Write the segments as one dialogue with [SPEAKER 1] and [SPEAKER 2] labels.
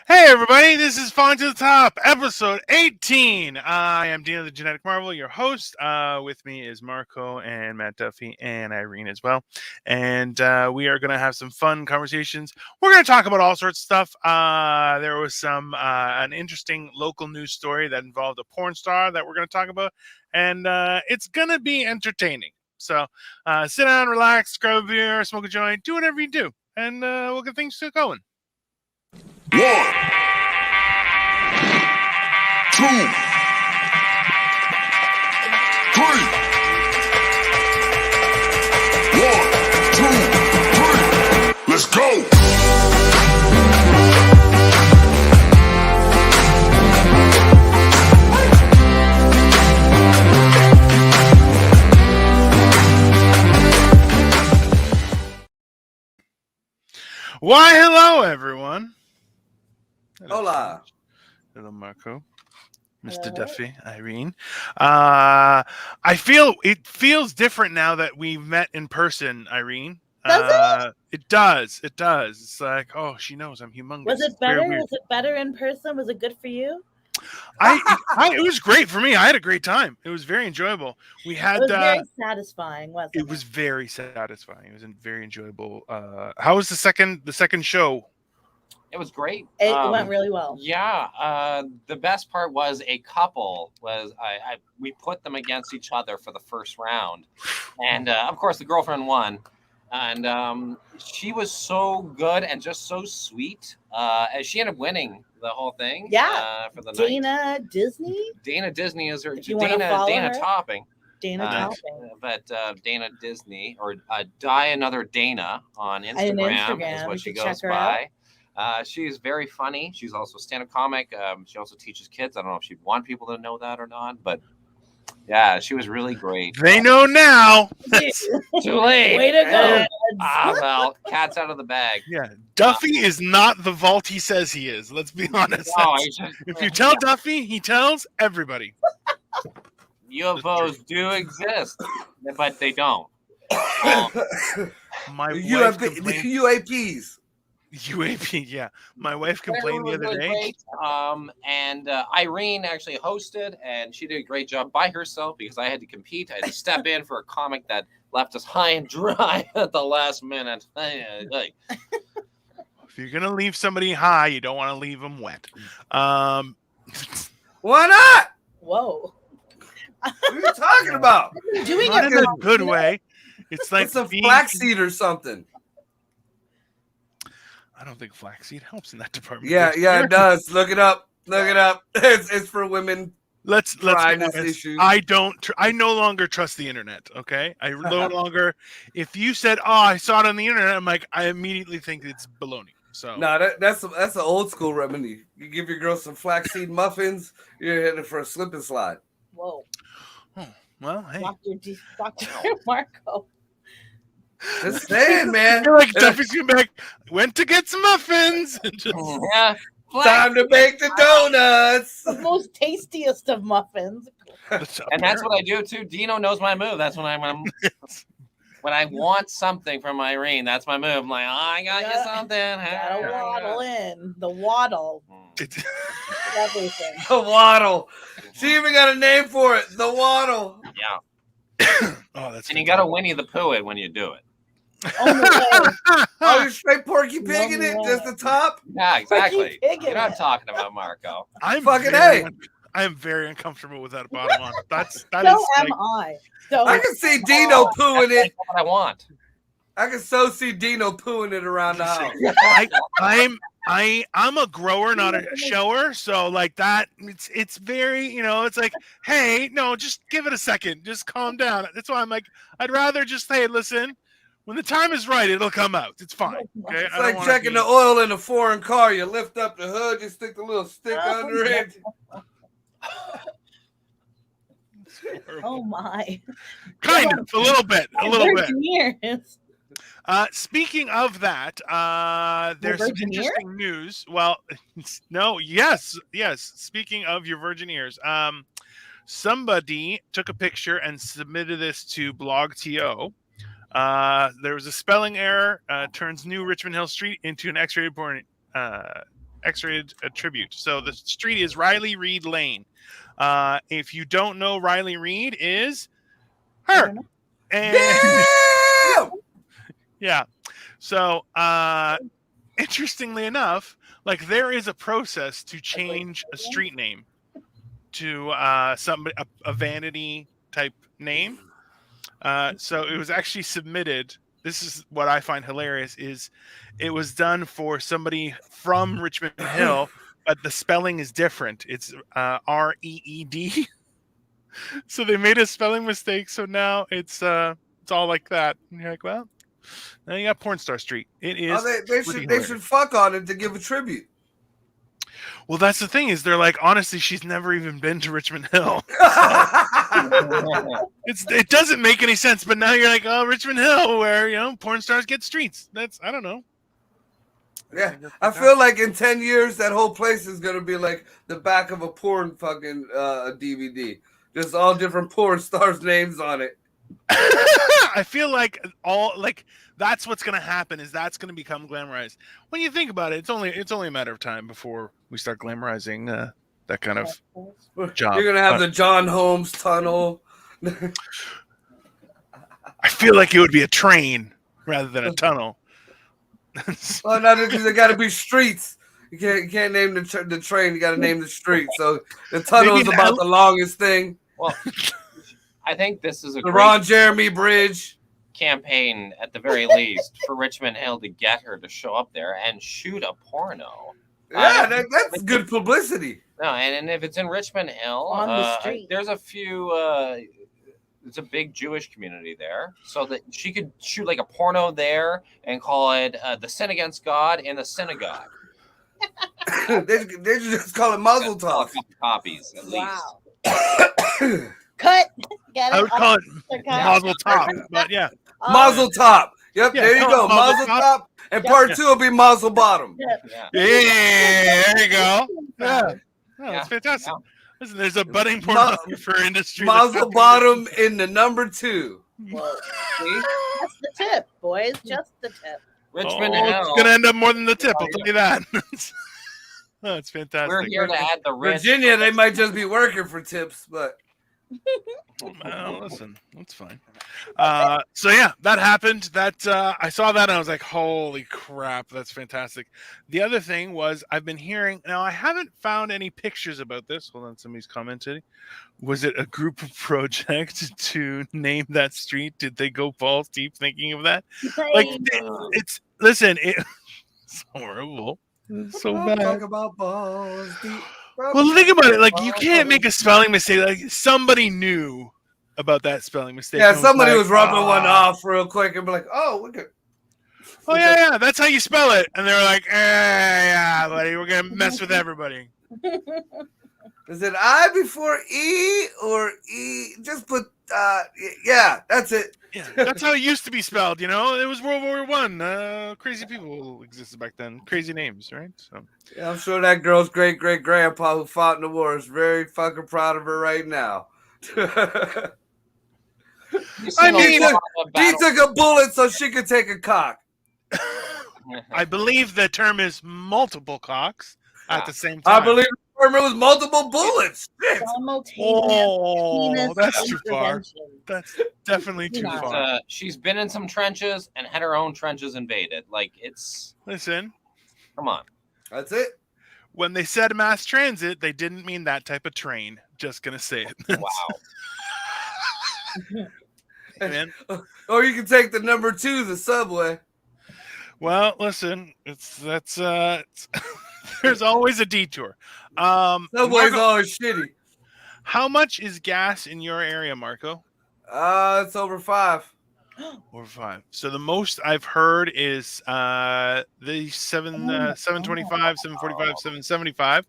[SPEAKER 1] Hey everybody, this is Falling to the Top, episode 18. I am Dino the Genetic Marvel, your host. With me is Marco and Matt Duffy and Irene as well. And we are going to have some fun conversations. We're going to talk about all sorts of stuff. There was an interesting local news story that involved a porn star that we're going to talk about. And it's going to be entertaining. So sit down, relax, grab a beer, smoke a joint, do whatever you do. And we'll get things going.
[SPEAKER 2] 1, 2, 3. One, two, three. Let's go.
[SPEAKER 1] Why, hello, everyone.
[SPEAKER 3] Hola.
[SPEAKER 1] Hello, Marco. Mr. Duffy, Irene. I feel it feels different now that we've met in person, Irene.
[SPEAKER 4] Does it?
[SPEAKER 1] It does. It does. It's like, oh, she knows I'm humongous.
[SPEAKER 4] Was it
[SPEAKER 1] It's very
[SPEAKER 4] better?
[SPEAKER 1] weird.
[SPEAKER 4] Was it better in person? Was it good for you?
[SPEAKER 1] It was great for me. I had a great time. It was very enjoyable. We had.
[SPEAKER 4] It was very satisfying, wasn't it?
[SPEAKER 1] It was very satisfying. It was very enjoyable. How was the second show?
[SPEAKER 5] It was great.
[SPEAKER 4] It went really well.
[SPEAKER 5] Yeah. The best part was a couple was we put them against each other for the first round, and of course the girlfriend won, and she was so good and just so sweet. And she ended up winning the whole thing.
[SPEAKER 4] Yeah.
[SPEAKER 5] For the
[SPEAKER 4] Dana
[SPEAKER 5] night.
[SPEAKER 4] Disney.
[SPEAKER 5] Dana Disney is her.
[SPEAKER 4] If you wanna follow
[SPEAKER 5] Dana
[SPEAKER 4] her.
[SPEAKER 5] Topping.
[SPEAKER 4] Dana Topping.
[SPEAKER 5] But Dana Disney or Die Another Dana on Instagram, is what she goes by. She's very funny. She's also a stand-up comic. She also teaches kids. I don't know if she'd want people to know that or not, but yeah, she was really great.
[SPEAKER 1] They know now.
[SPEAKER 5] Too late.
[SPEAKER 4] Way to go.
[SPEAKER 5] Well, cat's out of the bag.
[SPEAKER 1] Yeah, Duffy is not the vault he says he is. Let's be honest. If you tell Duffy, he tells everybody.
[SPEAKER 5] UFOs do exist, but they don't.
[SPEAKER 1] My wife
[SPEAKER 3] The
[SPEAKER 1] complained.
[SPEAKER 3] UAPs.
[SPEAKER 1] UAP, yeah. My wife complained the other day.
[SPEAKER 5] Great. And Irene actually hosted, and she did a great job by herself because I had to compete. I had to step in for a comic that left us high and dry at the last minute.
[SPEAKER 1] If you're gonna leave somebody high, you don't want to leave them wet.
[SPEAKER 3] Why not?
[SPEAKER 4] Whoa.
[SPEAKER 3] What are you talking about?
[SPEAKER 4] Doing
[SPEAKER 1] Not
[SPEAKER 4] it
[SPEAKER 1] in a
[SPEAKER 4] wrong.
[SPEAKER 1] good way. It's like
[SPEAKER 3] It's a
[SPEAKER 1] being-
[SPEAKER 3] flaxseed or something.
[SPEAKER 1] I don't think flaxseed helps in that department.
[SPEAKER 3] Yeah, it does. Look it up. It's for women.
[SPEAKER 1] Let's be
[SPEAKER 3] Dryness
[SPEAKER 1] honest.
[SPEAKER 3] issues.
[SPEAKER 1] I no longer trust the internet. Okay, I no longer. If you said, "Oh, I saw it on the internet," I'm like, I immediately think it's baloney. So
[SPEAKER 3] No, that's an old school remedy. You give your girl some flaxseed muffins, you're heading for a slip and slide.
[SPEAKER 4] Whoa.
[SPEAKER 1] well, hey,
[SPEAKER 4] Dr. Marco.
[SPEAKER 3] Just saying, man.
[SPEAKER 1] you're like Duffy's coming back. Went to get some muffins. And just,
[SPEAKER 5] Yeah.
[SPEAKER 3] Time to make the donuts.
[SPEAKER 4] The most tastiest of muffins.
[SPEAKER 5] And that's what I do too. Dino knows my move. That's when when I want something from Irene. That's my move. I'm like, oh, I got you something.
[SPEAKER 4] Gotta waddle in. The waddle. Everything.
[SPEAKER 3] The waddle. She even got a name for it. The waddle.
[SPEAKER 5] Yeah.
[SPEAKER 1] Oh, that's
[SPEAKER 5] And you got to Winnie the Pooh it when you do it.
[SPEAKER 3] Oh, you're straight Porky Pig in it? Just the top?
[SPEAKER 5] Yeah, exactly.
[SPEAKER 4] Pig in
[SPEAKER 5] You're not
[SPEAKER 4] it.
[SPEAKER 5] talking about Marco.
[SPEAKER 1] I'm
[SPEAKER 3] Fucking
[SPEAKER 1] very
[SPEAKER 3] A.
[SPEAKER 1] I am very uncomfortable with that bottom on. That
[SPEAKER 4] So
[SPEAKER 1] is
[SPEAKER 4] am
[SPEAKER 1] like,
[SPEAKER 4] I. So
[SPEAKER 3] I can see Dino pooing it.
[SPEAKER 5] That's what I want.
[SPEAKER 3] I can so see Dino pooing it around the house.
[SPEAKER 1] I'm a grower, not a shower. So like that, it's very, it's like, hey, no, just give it a second, just calm down. That's why I'm like, I'd rather just say, listen, when the time is right, it'll come out. It's fine. Okay,
[SPEAKER 3] It's like checking the oil in a foreign car. You lift up the hood, you stick the little stick under it.
[SPEAKER 4] oh my.
[SPEAKER 1] Kind of, a little bit.
[SPEAKER 4] Years.
[SPEAKER 1] Speaking of that, there's some
[SPEAKER 4] virgin ear?
[SPEAKER 1] interesting news. Well, no, yes. Speaking of your virgin ears, somebody took a picture and submitted this to BlogTO. There was a spelling error. Turns New Richmond Hill Street into an X-rated porn X-rated tribute. So the street is Riley Reed Lane. If you don't know, Riley Reed is her. And
[SPEAKER 3] Damn!
[SPEAKER 1] yeah. So interestingly enough, like there is a process to change a street name to a vanity type name. So it was actually submitted. This is what I find hilarious is it was done for somebody from Richmond Hill, but the spelling is different. It's REED. So they made a spelling mistake. So now it's all like that. And you're like, well, now you got Porn Star Street. It is.
[SPEAKER 3] They should fuck on it to give a tribute.
[SPEAKER 1] Well, that's the thing is they're like, honestly, she's never even been to Richmond Hill. It doesn't make any sense. But now you're like, oh, Richmond Hill, where porn stars get streets. That's I don't know.
[SPEAKER 3] Yeah, I feel like in 10 years that whole place is gonna be like the back of a porn fucking DVD. Just all different porn stars' names on it.
[SPEAKER 1] I feel like that's what's gonna happen is that's gonna become glamorized. When you think about it, it's only a matter of time before we start glamorizing that kind of job.
[SPEAKER 3] You're gonna have the John Holmes tunnel.
[SPEAKER 1] I feel like it would be a train rather than a tunnel.
[SPEAKER 3] Well, no, there got to be streets. You can't name the train. You got to name the street. So the tunnel is about the longest thing.
[SPEAKER 5] Well, I think this is a
[SPEAKER 3] the Ron Jeremy Bridge
[SPEAKER 5] campaign at the very least for Richmond Hill to get her to show up there and shoot a porno.
[SPEAKER 3] Yeah, that's good publicity.
[SPEAKER 5] No, and if it's in Richmond Hill,
[SPEAKER 4] on the street,
[SPEAKER 5] there's a few. It's a big Jewish community there, so that she could shoot like a porno there and call it "The Sin Against God" in the synagogue.
[SPEAKER 3] they should just call it Mazel Tov.
[SPEAKER 5] Copies at least.
[SPEAKER 4] Wow. Cut. Get it?
[SPEAKER 1] I would call it Mazel Tov, but yeah,
[SPEAKER 3] Mazel Top. Yep,
[SPEAKER 1] Yeah,
[SPEAKER 3] there you go. Mazel Top, and part 2 will be Mazel Bottom.
[SPEAKER 5] Yeah.
[SPEAKER 1] yeah, there you go. Yeah, that's
[SPEAKER 5] Yeah.
[SPEAKER 1] fantastic.
[SPEAKER 5] Yeah.
[SPEAKER 1] Listen, there's a budding pornographer industry.
[SPEAKER 3] Mazel Bottom in the number 2.
[SPEAKER 4] Well, see? That's the tip, boys. Just the tip.
[SPEAKER 5] Richmond
[SPEAKER 1] It's
[SPEAKER 5] Hill.
[SPEAKER 1] going to end up more than the tip. I'll tell you that. Oh, it's fantastic.
[SPEAKER 5] We're here to add the rich.
[SPEAKER 3] Virginia, they might just be working for tips, but
[SPEAKER 1] Well, listen, that's fine. So yeah, that happened. That I saw that and I was like, "Holy crap, that's fantastic!" The other thing was I've been hearing. Now I haven't found any pictures about this. Hold on, somebody's commented. Was it a group project to name that street? Did they go balls deep thinking of that? Like it's horrible. It's so bad.
[SPEAKER 3] talk about balls deep.
[SPEAKER 1] Well, think about it. Like, you can't make a spelling mistake. Like, somebody knew about that spelling mistake.
[SPEAKER 3] Yeah, somebody
[SPEAKER 1] like,
[SPEAKER 3] was rubbing one off real quick and be like, "Oh, look at."
[SPEAKER 1] Oh yeah, that's how you spell it. And they were like, yeah, buddy, we're gonna mess with everybody.
[SPEAKER 3] Is it I before E or E? Just put yeah, that's it.
[SPEAKER 1] Yeah, that's how it used to be spelled. It was World War I. Crazy people existed back then. Crazy names, right? So.
[SPEAKER 3] Yeah, I'm sure that girl's great great grandpa who fought in the war is very fucking proud of her right now.
[SPEAKER 1] I mean,
[SPEAKER 3] he took a bullet so she could take a cock.
[SPEAKER 1] I believe the term is multiple cocks at the same time.
[SPEAKER 3] I believe the term was multiple bullets. Shit.
[SPEAKER 1] Oh, that's too far. That's definitely too far.
[SPEAKER 5] She's been in some trenches and had her own trenches invaded. Like, it's.
[SPEAKER 1] Listen.
[SPEAKER 5] Come on.
[SPEAKER 3] That's it.
[SPEAKER 1] When they said mass transit, they didn't mean that type of train. Just gonna say it.
[SPEAKER 5] Wow.
[SPEAKER 1] Man.
[SPEAKER 3] Or you can take the number 2, the subway.
[SPEAKER 1] Well, listen, there's always a detour.
[SPEAKER 3] Subway's always shitty.
[SPEAKER 1] How much is gas in your area, Marco?
[SPEAKER 3] It's over 5.
[SPEAKER 1] Over 5. So the most I've heard is the 725, 745, 775,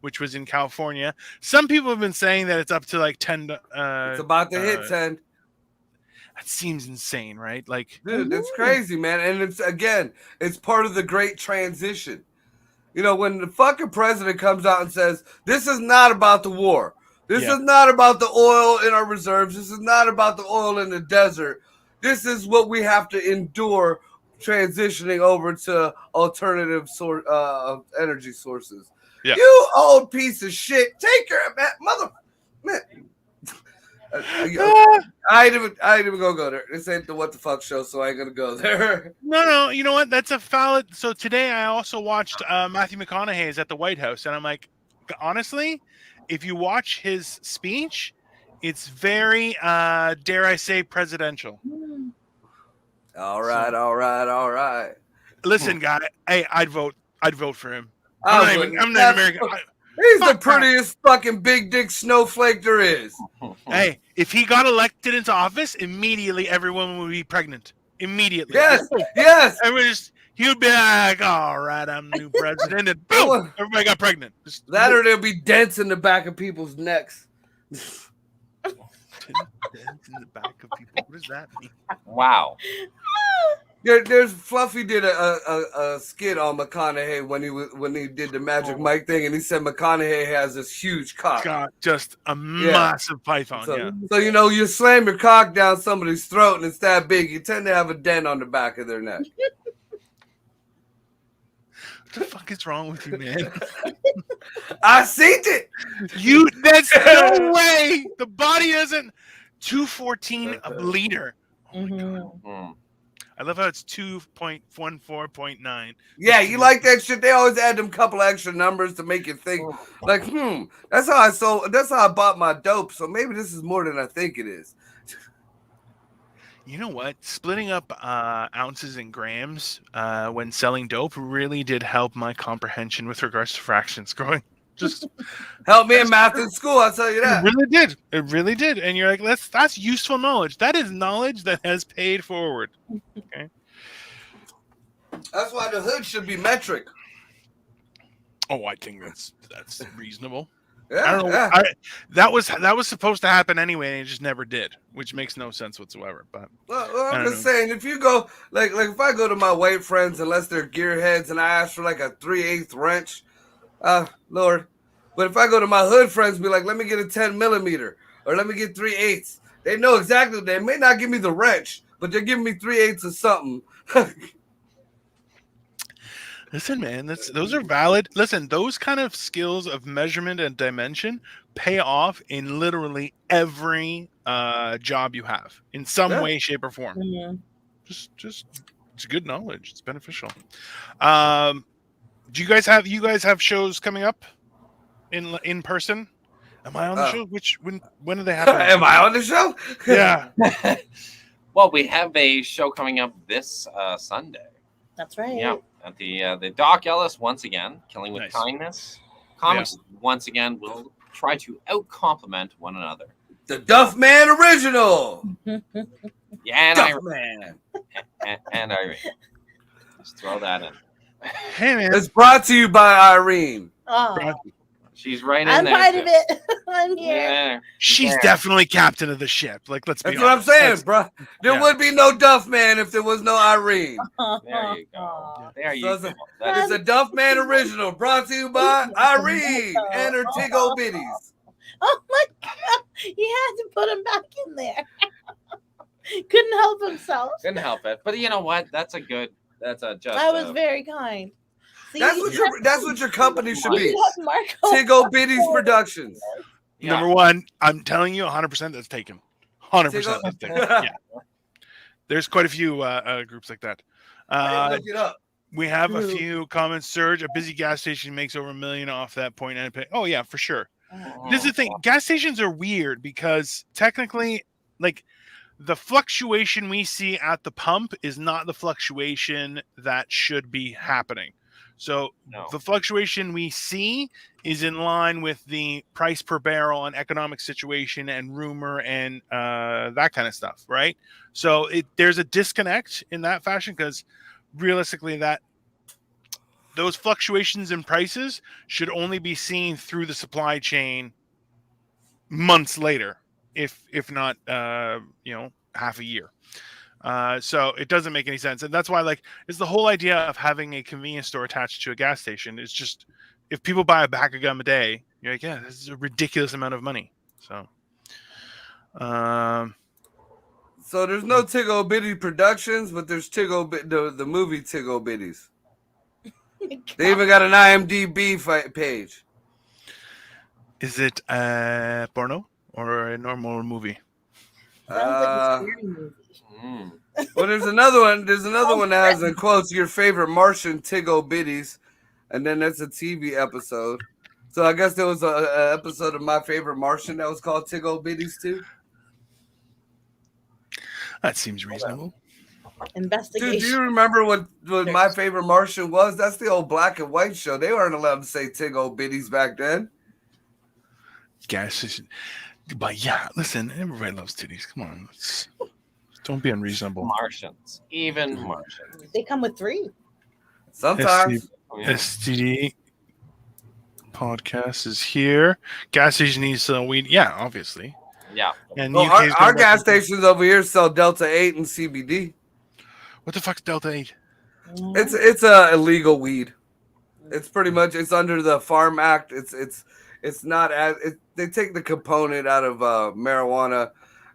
[SPEAKER 1] which was in California. Some people have been saying that it's up to like 10.
[SPEAKER 3] It's about to hit 10.
[SPEAKER 1] That seems insane, right? Like,
[SPEAKER 3] dude, that's crazy, man. And it's part of the great transition. When the fucking president comes out and says, "This is not about the war. This is not about the oil in our reserves. This is not about the oil in the desert. This is what we have to endure transitioning over to alternative energy sources.
[SPEAKER 1] Yeah.
[SPEAKER 3] You old piece of shit. Take your mother. Man. I ain't even gonna go there. This ain't the What the Fuck show, so I ain't gonna go there.
[SPEAKER 1] No, you know what? That's a valid. So today I also watched Matthew McConaughey's at the White House, and I'm like, honestly, if you watch his speech, it's very, dare I say, presidential.
[SPEAKER 3] All right.
[SPEAKER 1] Listen, guy, hey, I'd vote for him.
[SPEAKER 3] I
[SPEAKER 1] I'm
[SPEAKER 3] wouldn't.
[SPEAKER 1] not even American.
[SPEAKER 3] He's the
[SPEAKER 1] Fuck that.
[SPEAKER 3] prettiest fucking big dick snowflake there is.
[SPEAKER 1] Hey, if he got elected into office, immediately everyone would be pregnant. Immediately.
[SPEAKER 3] Yes,
[SPEAKER 1] Boom.
[SPEAKER 3] yes.
[SPEAKER 1] He would be like, all right, I'm the new president. And boom, everybody got pregnant.
[SPEAKER 3] That or there'll be dents in the back of people's necks.
[SPEAKER 1] Dents in the back of people. What does that mean?
[SPEAKER 5] Wow.
[SPEAKER 3] There's Fluffy did a skit on McConaughey when he did the Magic Mike thing, and he said McConaughey has this huge cock.
[SPEAKER 1] Got just a massive python.
[SPEAKER 3] So you slam your cock down somebody's throat and it's that big, you tend to have a dent on the back of their neck.
[SPEAKER 1] What the fuck is wrong with you, man?
[SPEAKER 3] I seen it.
[SPEAKER 1] That's no way. The body isn't 214 a liter. Oh my god. I love how it's 2.14.9.
[SPEAKER 3] Yeah, you like that shit? They always add them couple extra numbers to make you think, like, that's how I bought my dope. So maybe this is more than I think it is.
[SPEAKER 1] You know what? Splitting up ounces and grams when selling dope really did help my comprehension with regards to fractions growing. Just
[SPEAKER 3] help me in math in school, I'll tell you that.
[SPEAKER 1] It really did. And you're like, that's useful knowledge. That is knowledge that has paid forward. Okay.
[SPEAKER 3] That's why the hood should be metric.
[SPEAKER 1] Oh, I think that's reasonable.
[SPEAKER 3] Yeah,
[SPEAKER 1] I don't know. That was supposed to happen anyway, and it just never did, which makes no sense whatsoever. But
[SPEAKER 3] well, I'm just saying, if you go like if I go to my white friends, unless they're gearheads, and I ask for like a 3/8 wrench, Lord. But if I go to my hood friends, be like, let me get a 10 millimeter or let me get 3/8. They know exactly. They may not give me the wrench, but they're giving me 3/8 of something.
[SPEAKER 1] Listen, man, those are valid. Listen, those kind of skills of measurement and dimension pay off in literally every job you have in some way, shape, or form.
[SPEAKER 4] Mm-hmm.
[SPEAKER 1] Just it's good knowledge. It's beneficial. Do you guys have shows coming up in person? Am I on the show? When do they happen?
[SPEAKER 3] Am I on the show?
[SPEAKER 1] Yeah.
[SPEAKER 5] Well, we have a show coming up this Sunday.
[SPEAKER 4] That's right.
[SPEAKER 5] Yeah, at the Doc Ellis once again, Killing with Kindness. Comics once again will try to out-compliment one another.
[SPEAKER 3] The Duff Man original.
[SPEAKER 5] Yeah, and
[SPEAKER 3] Duff Man.
[SPEAKER 5] And Irene. Just throw that in.
[SPEAKER 1] Hey, man.
[SPEAKER 3] It's brought to you by Irene.
[SPEAKER 4] Oh.
[SPEAKER 5] She's right in
[SPEAKER 4] I'm
[SPEAKER 5] there.
[SPEAKER 4] part of it. I'm here.
[SPEAKER 5] Yeah,
[SPEAKER 1] she's definitely captain of the ship. Like, let's be
[SPEAKER 3] honest.
[SPEAKER 1] That's
[SPEAKER 3] what I'm saying, bro. There would be no Duff Man if there was no Irene.
[SPEAKER 5] There you go. There you go.
[SPEAKER 3] It's a Duff Man original brought to you by Irene and her tickle bitties.
[SPEAKER 4] Oh my god! He had to put him back in there. Couldn't help himself.
[SPEAKER 5] Couldn't help it. But you know what? That's a just.
[SPEAKER 4] I was very kind. See,
[SPEAKER 3] that's what your company should be.
[SPEAKER 4] Marco.
[SPEAKER 3] Tickle Bitties Productions.
[SPEAKER 1] Yeah. Number one, I'm telling you, 100% that's taken. 100% that's taken. Yeah. There's quite a few groups like that.
[SPEAKER 3] Look it up.
[SPEAKER 1] We have a few comments. Surge, a busy gas station makes over $1 million off that point. Oh yeah, for sure. This is the thing. Gas stations are weird because technically, like, the fluctuation we see at the pump is not the fluctuation that should be happening. So the fluctuation we see is in line with the price per barrel and economic situation and rumor and that kind of stuff, right? So there's a disconnect in that fashion because realistically those fluctuations in prices should only be seen through the supply chain months later, if not half a year. So it doesn't make any sense. And that's why, like, it's the whole idea of having a convenience store attached to a gas station. It's just, if people buy a bag of gum a day, you're like, yeah, this is a ridiculous amount of money. So,
[SPEAKER 3] So there's no Tickle Bitty Productions, but there's the movie Tickle Bitties. They even got an IMDb page.
[SPEAKER 1] Is it porno or a normal movie?
[SPEAKER 4] Sounds like a scary movie.
[SPEAKER 3] Well, there's another one. There's another one that has in quotes your favorite Martian Tickle Bitties, and then that's a TV episode. So I guess there was a episode of My Favorite Martian that was called Tickle Bitties too.
[SPEAKER 1] That seems reasonable.
[SPEAKER 4] Investigation.
[SPEAKER 3] Dude, do you remember what My Favorite Martian was? That's the old black and white show. They weren't allowed to say Tickle Bitties back then.
[SPEAKER 1] Guess, but yeah, listen, everybody loves titties. Come on, don't be unreasonable.
[SPEAKER 5] Martians, even Martians.
[SPEAKER 4] They come with 3.
[SPEAKER 3] Sometimes.
[SPEAKER 1] STD podcast is here. Gas station needs some weed. Yeah, obviously.
[SPEAKER 5] Yeah.
[SPEAKER 1] And
[SPEAKER 3] Well, our gas stations over here sell Delta 8 and CBD.
[SPEAKER 1] What the fuck's Delta 8?
[SPEAKER 3] It's a illegal weed. It's pretty much under the Farm Act. It's not as they take the component out of marijuana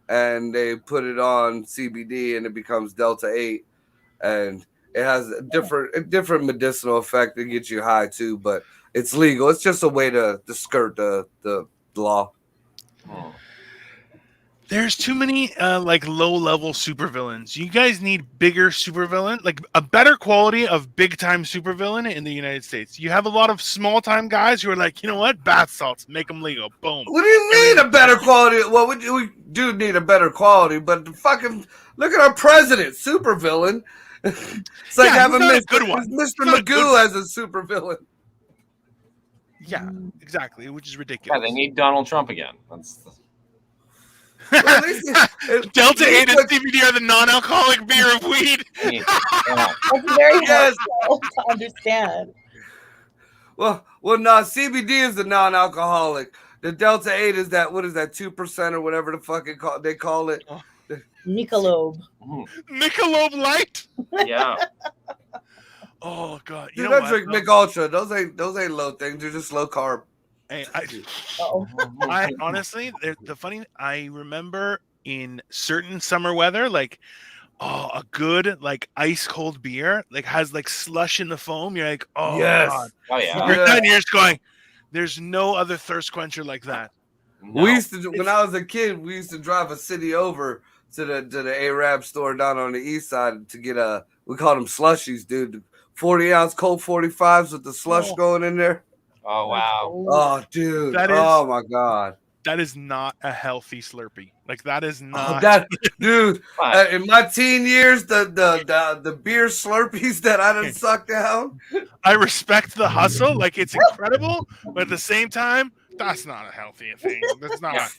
[SPEAKER 3] and they put it on CBD and it becomes Delta 8, and it has a different medicinal effect that gets you high too, but it's legal. It's just a way to skirt the law.
[SPEAKER 1] There's too many like low-level supervillains. You guys need bigger supervillain, like a better quality of big-time supervillain in the United States. You have a lot of small-time guys who are like, you know what, bath salts, make them legal, boom.
[SPEAKER 3] What do you mean a better quality? Well, we do need a better quality, but fucking look at our president, supervillain. It's like having
[SPEAKER 1] a good one.
[SPEAKER 3] Mr. Magoo as a supervillain.
[SPEAKER 1] Yeah, exactly, which is ridiculous.
[SPEAKER 5] Yeah, they need Donald Trump again.
[SPEAKER 3] Well, at least
[SPEAKER 1] Delta 8 and CBD are the non-alcoholic beer of weed.
[SPEAKER 4] That's very hard to understand.
[SPEAKER 3] Well, no, CBD is the non-alcoholic. The Delta 8 is that, what is that, 2% or whatever the fucking they call it?
[SPEAKER 4] Michelob.
[SPEAKER 1] Michelob Light?
[SPEAKER 5] Yeah.
[SPEAKER 1] Oh, God.
[SPEAKER 3] Dude, I drink Mick Ultra. Those ain't low things. They're just low carb.
[SPEAKER 1] Hey, I honestly, I remember in certain summer weather, like, a good like ice cold beer, like has like slush in the foam. You're like, oh
[SPEAKER 3] yes,
[SPEAKER 5] God. Oh yeah.
[SPEAKER 1] You're 10 years going. There's no other thirst quencher like that.
[SPEAKER 5] No.
[SPEAKER 3] We used to, when I was a kid, we used to drive a city over to the Arab store down on the east side to get we called them slushies, dude. 40-ounce Colt 45s with the slush going in there.
[SPEAKER 5] Oh wow!
[SPEAKER 3] Oh dude! Oh my God!
[SPEAKER 1] That is not a healthy Slurpee. Like that is not
[SPEAKER 3] dude. In my teen years, the beer Slurpees that I done sucked down.
[SPEAKER 1] I respect the hustle. Like it's incredible, but at the same time, that's not a healthy thing. That's not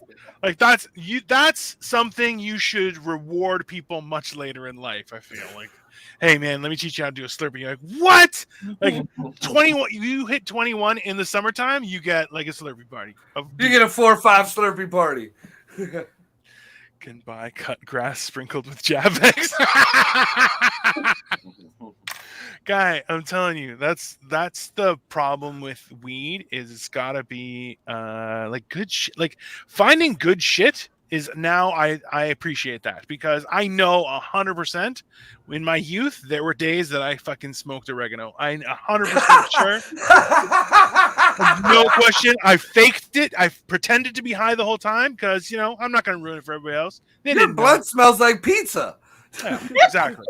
[SPEAKER 1] like that's something you should reward people much later in life. I feel like. Hey man, let me teach you how to do a Slurpee. You're like, what? Like 21? You hit 21 in the summertime, you get like a Slurpee party.
[SPEAKER 3] You get a 4 or 5 Slurpee party.
[SPEAKER 1] Can buy cut grass sprinkled with Javex. Guy, I'm telling you, that's the problem with weed. Is it's gotta be like good shit. Like finding good shit is now I appreciate that because I know 100% in my youth there were days that I fucking smoked oregano. I'm 100% sure. No question. I faked it. I pretended to be high the whole time because I'm not going to ruin it for everybody else.
[SPEAKER 3] Your blood smells like pizza.
[SPEAKER 1] Yeah, exactly.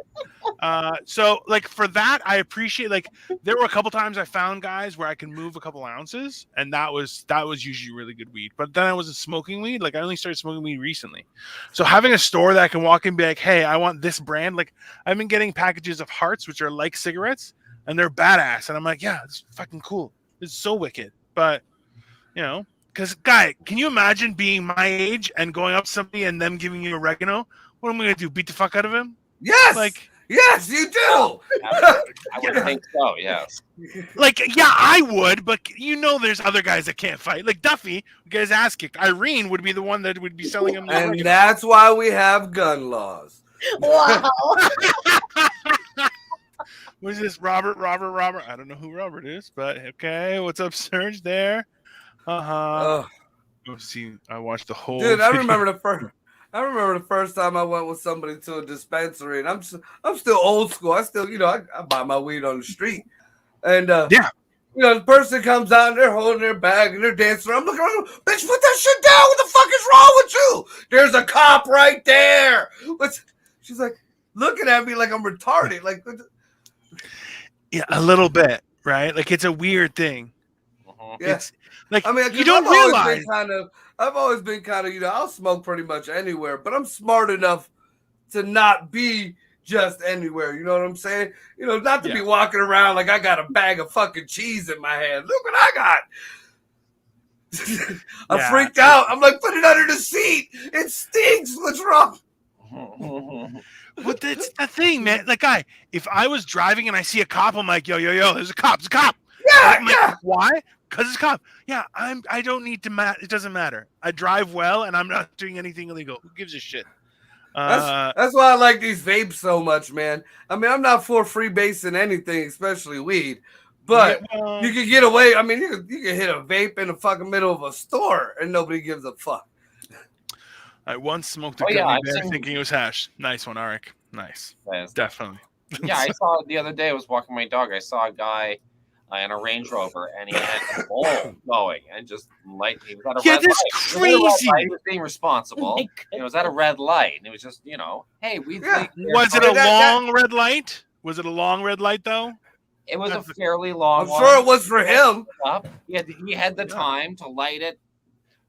[SPEAKER 1] So like for that, I appreciate like there were a couple times I found guys where I can move a couple ounces, and that was usually really good weed. But then I wasn't smoking weed. Like I only started smoking weed recently. So having a store that I can walk in and be like, hey, I want this brand. Like I've been getting packages of Hearts, which are like cigarettes, and they're badass. And I'm like, yeah, it's fucking cool. It's so wicked. But because guy, can you imagine being my age and going up to somebody and them giving you oregano? What am I gonna do? Beat the fuck out of him?
[SPEAKER 3] Yes.
[SPEAKER 1] Like
[SPEAKER 3] yes, you do.
[SPEAKER 5] I would think so. Yes.
[SPEAKER 1] Like yeah, I would, but there's other guys that can't fight. Like Duffy would get his ass kicked. Irene would be the one that would be selling him.
[SPEAKER 3] And that's why we have gun laws.
[SPEAKER 4] Wow.
[SPEAKER 1] What is this? Robert? I don't know who Robert is, but okay. What's up, Serge? There. Go see. I watched the whole.
[SPEAKER 3] Dude, I remember I remember the first time I went with somebody to a dispensary, and I'm still old school. I still, I buy my weed on the street, and
[SPEAKER 1] Yeah.
[SPEAKER 3] the person comes out and they're holding their bag and they're dancing. I'm looking around, bitch, put that shit down. What the fuck is wrong with you? There's a cop right there. She's like looking at me like I'm retarded. Like,
[SPEAKER 1] Yeah, a little bit, right? Like it's a weird thing.
[SPEAKER 3] yeah.
[SPEAKER 1] It's like
[SPEAKER 3] I mean,
[SPEAKER 1] you don't realize.
[SPEAKER 3] I've always been kind of, I'll smoke pretty much anywhere, but I'm smart enough to not be just anywhere. You know what I'm saying? Not to be walking around like I got a bag of fucking cheese in my hand. Look what I got. I freaked out. I'm like, put it under the seat. It stinks. What's wrong?
[SPEAKER 1] But that's the thing, man. Like, if I was driving and I see a cop, I'm like, yo, there's a cop. It's a cop.
[SPEAKER 3] Yeah,
[SPEAKER 1] like, why? Because it's a cop. Yeah, I don't need to it doesn't matter. I drive well and I'm not doing anything illegal. Who gives a shit?
[SPEAKER 3] That's why I like these vapes so much, man. I mean, I'm not for freebasing anything, especially weed. But you can get away. I mean, you can hit a vape in the fucking middle of a store and nobody gives a fuck.
[SPEAKER 1] I once smoked a gummy bear thinking it was hash. Nice one, Arik. Nice. Definitely.
[SPEAKER 5] Yeah, I saw the other day. I was walking my dog. I saw a guy in a Range Rover, and he had a bowl going, and just he was at a red light.
[SPEAKER 1] Crazy.
[SPEAKER 5] He was being responsible. It was at a red light, and it was just, hey, we.
[SPEAKER 1] Yeah. Was it a long red light? Was it a long red light though?
[SPEAKER 5] It was a fairly long one.
[SPEAKER 3] I'm sure it was for him.
[SPEAKER 5] He had the time to light it,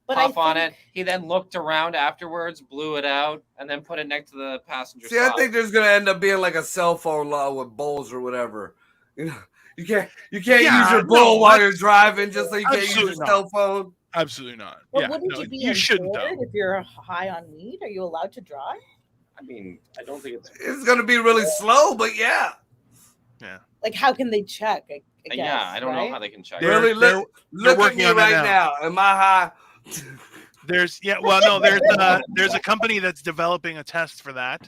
[SPEAKER 5] puff on it. He then looked around afterwards, blew it out, and then put it next to the passenger side.
[SPEAKER 3] I think there's gonna end up being like a cell phone law with bowls or whatever. You can't use your bowl while you're driving, just so you can't use your cell phone.
[SPEAKER 1] Absolutely not.
[SPEAKER 4] Well, wouldn't you shouldn't though. If you're high on weed, are you allowed to drive?
[SPEAKER 5] I mean, I don't think
[SPEAKER 3] it's going to be really slow, but yeah.
[SPEAKER 4] Like, how can they check? I guess,
[SPEAKER 5] I don't know how they can check.
[SPEAKER 3] Really, look at me right now. Am I high?
[SPEAKER 1] There's a company that's developing a test for that.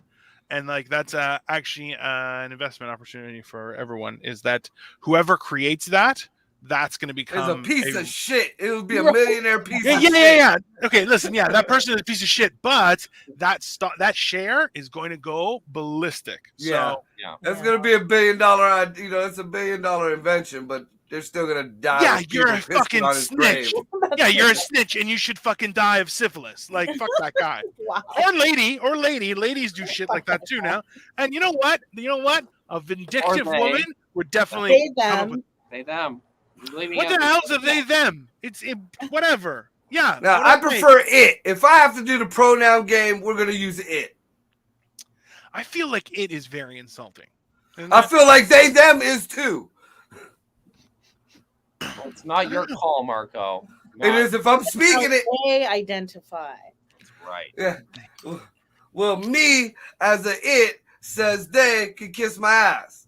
[SPEAKER 1] And like that's actually an investment opportunity for everyone. Is that whoever creates that's going to become
[SPEAKER 3] a piece of shit. It would be a millionaire piece of shit.
[SPEAKER 1] Yeah. Okay, listen. Yeah, that person is a piece of shit, but that share is going to go ballistic.
[SPEAKER 3] Yeah, that's going to be $1 billion. It's $1 billion invention, but they're still going to die.
[SPEAKER 1] Yeah, you're a fucking snitch. Yeah, you're a snitch, and you should fucking die of syphilis. Like, fuck that guy. Wow. Or lady. Ladies do shit like that too now. And you know what? A vindictive woman would definitely
[SPEAKER 5] They them.
[SPEAKER 1] What the hell's a they them? It's whatever. Yeah.
[SPEAKER 3] Now I prefer it. If I have to do the pronoun game, we're gonna use it.
[SPEAKER 1] I feel like it is very insulting.
[SPEAKER 3] I feel like they them is too.
[SPEAKER 5] Well, it's not your call, Marco.
[SPEAKER 3] It is if I'm speaking it.
[SPEAKER 4] They identify.
[SPEAKER 5] That's right.
[SPEAKER 3] Yeah. Well, me as a it says they can kiss my ass.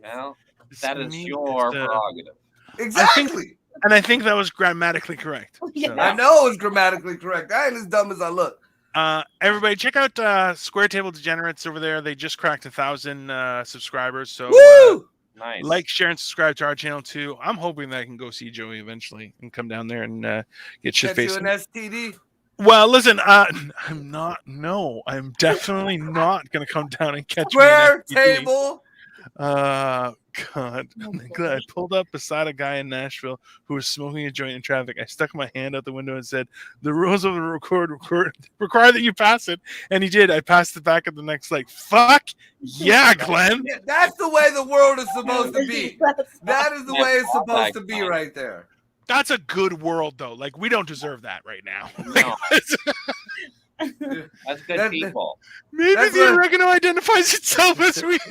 [SPEAKER 5] Well, that is your prerogative.
[SPEAKER 3] Exactly.
[SPEAKER 1] I think that was grammatically correct.
[SPEAKER 3] Yeah. So. I know it was grammatically correct. I ain't as dumb as I look.
[SPEAKER 1] Everybody, check out Square Table Degenerates over there. They just cracked 1,000 subscribers. So
[SPEAKER 5] nice.
[SPEAKER 1] Like, share, and subscribe to our channel too. I'm hoping that I can go see Joey eventually and come down there and get shit faced.
[SPEAKER 3] An STD.
[SPEAKER 1] Well, listen, I'm not. No, I'm definitely not going to come down and catch
[SPEAKER 3] Square Table.
[SPEAKER 1] God, I pulled up beside a guy in Nashville who was smoking a joint in traffic. I stuck my hand out the window and said, "The rules of the record require that you pass it," and he did. I passed it back at the next light. Fuck yeah, Glenn.
[SPEAKER 3] Yeah, that's the way the world is supposed to be. That is the way it's supposed to be right there.
[SPEAKER 1] That's a good world, though. Like, we don't deserve that right now.
[SPEAKER 5] No. That's good people.
[SPEAKER 1] Maybe the oregano identifies itself as weed.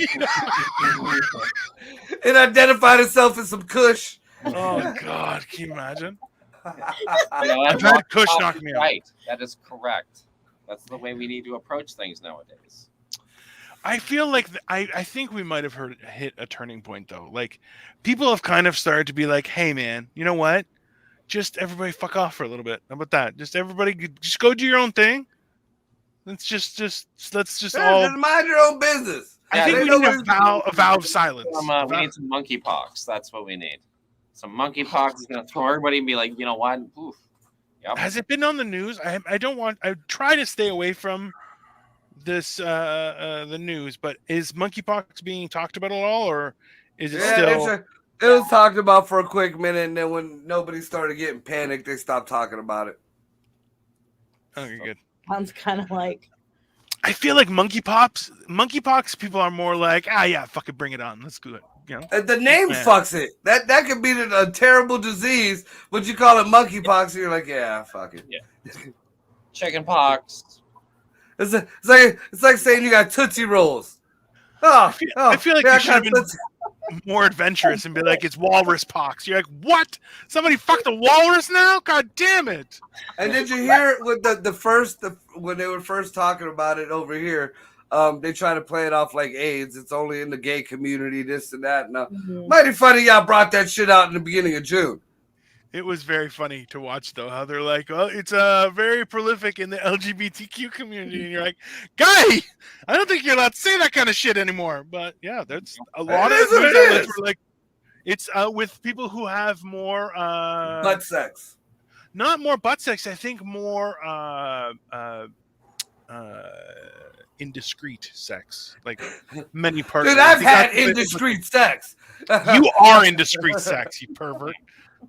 [SPEAKER 3] It identified itself as some kush.
[SPEAKER 1] Oh, God. Can you imagine?
[SPEAKER 5] I've
[SPEAKER 1] had kush knock me out.
[SPEAKER 5] Right. That is correct. That's the way we need to approach things nowadays.
[SPEAKER 1] I feel like I think we might have hit a turning point, though. Like, people have kind of started to be like, hey, man, you know what? Just everybody fuck off for a little bit. How about that? Just everybody just go do your own thing. Let's just all
[SPEAKER 3] mind your own business.
[SPEAKER 1] I think we need a vow of silence.
[SPEAKER 5] We need some monkeypox. That's what we need. Some monkeypox is going to throw everybody and be like, you know what? Oof. Yep.
[SPEAKER 1] Has it been on the news? I don't want. I try to stay away from this the news, but is monkeypox being talked about at all, or is it still?
[SPEAKER 3] It was talked about for a quick minute, and then when nobody started getting panicked, they stopped talking about it.
[SPEAKER 1] Okay, good.
[SPEAKER 4] Sounds kind of like.
[SPEAKER 1] I feel like monkeypox people are more like, yeah, fucking bring it on, let's do it. You know,
[SPEAKER 3] The name fucks it. That could be a terrible disease, but you call it monkeypox, and you're like, yeah, fuck it.
[SPEAKER 5] Yeah. Chicken pox.
[SPEAKER 3] It's like saying you got Tootsie Rolls. I
[SPEAKER 1] feel like you should have been more adventurous and be like, it's walrus pox. You're like, what? Somebody fucked a walrus now? God damn it!
[SPEAKER 3] And did you hear with when they were first talking about it over here? They try to play it off like AIDS. It's only in the gay community, this and that. Now, mighty funny y'all brought that shit out in the beginning of June.
[SPEAKER 1] It was very funny to watch, though, how they're like, oh, it's very prolific in the LGBTQ community. And you're like, guy, I don't think you're allowed to say that kind of shit anymore. But yeah, that's a lot of news outlets were like, it's with people who have more
[SPEAKER 3] butt sex.
[SPEAKER 1] Not more butt sex, I think more indiscreet sex. Like many partners.
[SPEAKER 3] Dude, I've had indiscreet sex.
[SPEAKER 1] You are indiscreet sex, you pervert.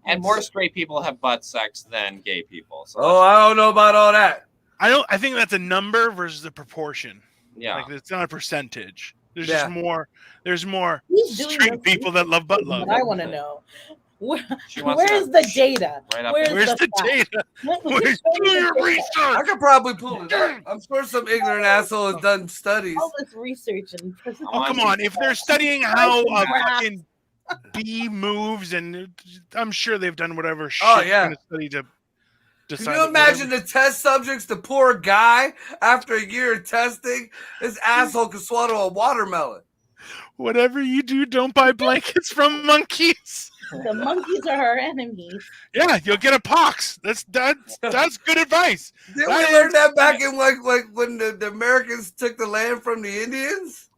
[SPEAKER 5] And more straight people have butt sex than gay people. So
[SPEAKER 3] I don't know about all that.
[SPEAKER 1] I think that's a number versus a proportion.
[SPEAKER 5] Yeah.
[SPEAKER 1] Like it's not a percentage. There's just more. There's more straight people that love butt love.
[SPEAKER 4] I want to know. Where's the data?
[SPEAKER 1] Where's the data? Where's your research?
[SPEAKER 3] I could probably pull it up. I'm sure some ignorant asshole has done studies.
[SPEAKER 4] All this research and
[SPEAKER 1] come on! If they're studying how fucking bee moves, and I'm sure they've done whatever shit kind of study to decide.
[SPEAKER 3] Can you imagine the test subjects? The poor guy after a year of testing, his asshole could swallow a watermelon.
[SPEAKER 1] Whatever you do, don't buy blankets from monkeys.
[SPEAKER 4] The monkeys are our enemies.
[SPEAKER 1] Yeah, you'll get a pox. That's good advice.
[SPEAKER 3] Didn't we learn that back in like when the Americans took the land from the Indians?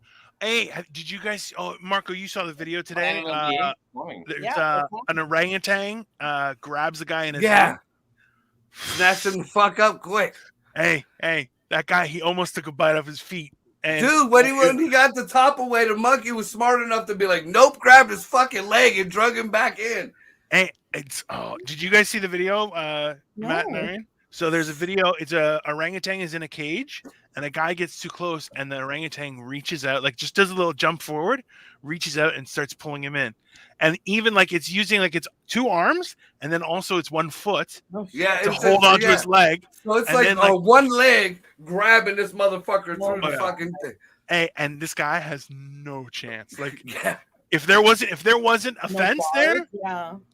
[SPEAKER 1] Hey, did you guys? Oh, Marco, you saw the video today. There's an orangutan grabs a guy in his head.
[SPEAKER 3] Snatch him the fuck up quick.
[SPEAKER 1] Hey, that guy, he almost took a bite off his feet. And
[SPEAKER 3] dude, when he got the top away, the monkey was smart enough to be like, nope, grabbed his fucking leg and drug him back in.
[SPEAKER 1] Hey, did you guys see the video, Matt and Arian? So there's a video. It's a orangutan is in a cage, and a guy gets too close, and the orangutan reaches out, like just does a little jump forward, reaches out and starts pulling him in. And even like it's using like its two arms, and then also it's 1 foot to hold onto his leg.
[SPEAKER 3] So it's like one leg grabbing this motherfucker through the fucking thing.
[SPEAKER 1] Hey, and this guy has no chance. Like, if there wasn't a fence there,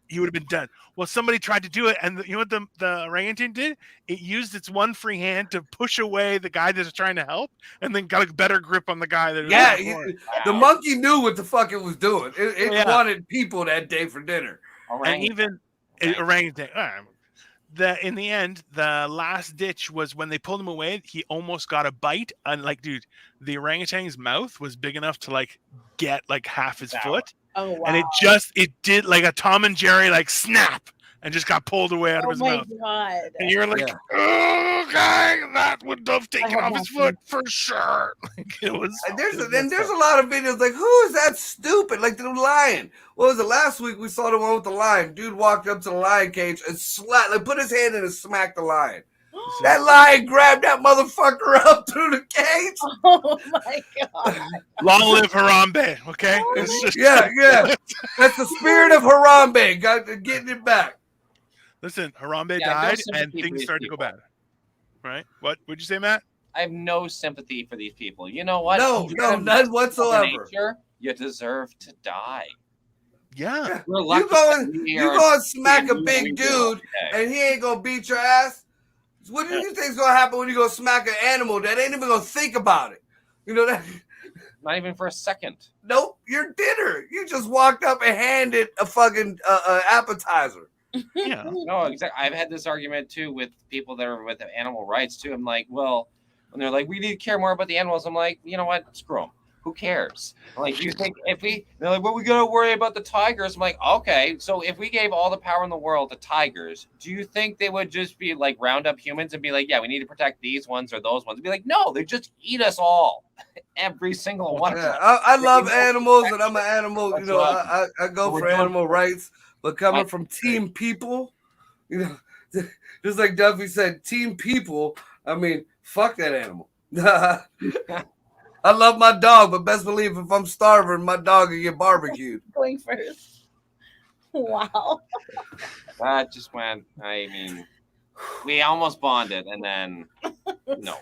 [SPEAKER 1] he would have been done. Well, somebody tried to do it, and you know what the orangutan did? It used its one free hand to push away the guy that's trying to help, and then got a better grip on the guy that.
[SPEAKER 3] The monkey knew what the fuck it was doing. It wanted people that day for dinner.
[SPEAKER 1] And even orangutan. In the end, the last ditch was when they pulled him away. He almost got a bite, and like, dude, the orangutan's mouth was big enough to like get like half his foot.
[SPEAKER 4] Oh wow!
[SPEAKER 1] And it did like a Tom and Jerry like snap, and just got pulled away out of his mouth.
[SPEAKER 4] Oh my god!
[SPEAKER 1] And you're like, oh, guy, that would have taken off his foot for sure. Like, it was.
[SPEAKER 3] And there's a lot of videos like, who is that stupid? Like the lion. What was it? Last week we saw the one with the lion. Dude walked up to the lion cage and put his hand in and smacked the lion. That lion grabbed that motherfucker up through the cage.
[SPEAKER 4] Oh my god!
[SPEAKER 1] Long live Harambe, okay?
[SPEAKER 3] Yeah. That's the spirit of Harambe. Getting it back.
[SPEAKER 1] Listen, Harambe died, and things started to go bad. Right? What would you say, Matt?
[SPEAKER 5] I have no sympathy for these people. You know what?
[SPEAKER 3] No, none whatsoever.
[SPEAKER 5] You deserve to die.
[SPEAKER 1] Yeah.
[SPEAKER 3] You go and smack a big dude, and he ain't gonna beat your ass. What do you think's gonna happen when you go smack an animal that ain't even gonna think about it? You know that?
[SPEAKER 5] Not even for a second.
[SPEAKER 3] Nope, your dinner. You just walked up and handed a fucking appetizer.
[SPEAKER 1] Yeah.
[SPEAKER 5] No, exactly. I've had this argument too with people that are with animal rights too. I'm like, well, when they're like, we need to care more about the animals. I'm like, you know what? Screw them. Who cares? Like, you think they're like, well, we gotta worry about the tigers. I'm like, okay, so if we gave all the power in the world to tigers, do you think they would just be like round up humans and be like, yeah, we need to protect these ones or those ones? And be like, no, they just eat us all, every single one of
[SPEAKER 3] Yeah,
[SPEAKER 5] them.
[SPEAKER 3] I love animals, and I'm an animal.
[SPEAKER 5] That's what
[SPEAKER 3] I go
[SPEAKER 5] we're
[SPEAKER 3] for
[SPEAKER 5] doing.
[SPEAKER 3] animal rights, but coming
[SPEAKER 5] I
[SPEAKER 3] from
[SPEAKER 5] agree.
[SPEAKER 3] team people, just like Duffy said, team people. I mean, fuck that animal. I love my dog, but best believe if I'm starving, my dog will get barbecued.
[SPEAKER 4] Going first. Wow.
[SPEAKER 5] That just went. I mean, we almost bonded, and then no.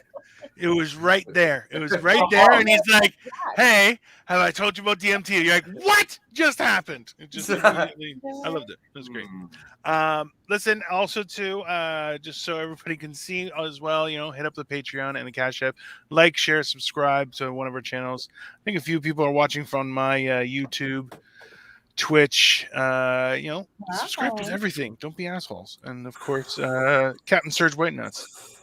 [SPEAKER 1] It was right there. It was right there, and he's like, "Hey, have I told you about DMT?" You're like, "What just happened?" It just immediately. I loved it. It was great. Listen, also too, just so everybody can see as well, hit up the Patreon and the Cash App, like, share, subscribe to one of our channels. I think a few people are watching from my YouTube, Twitch. Subscribe to everything. Don't be assholes. And of course, Captain Surge White Nuts.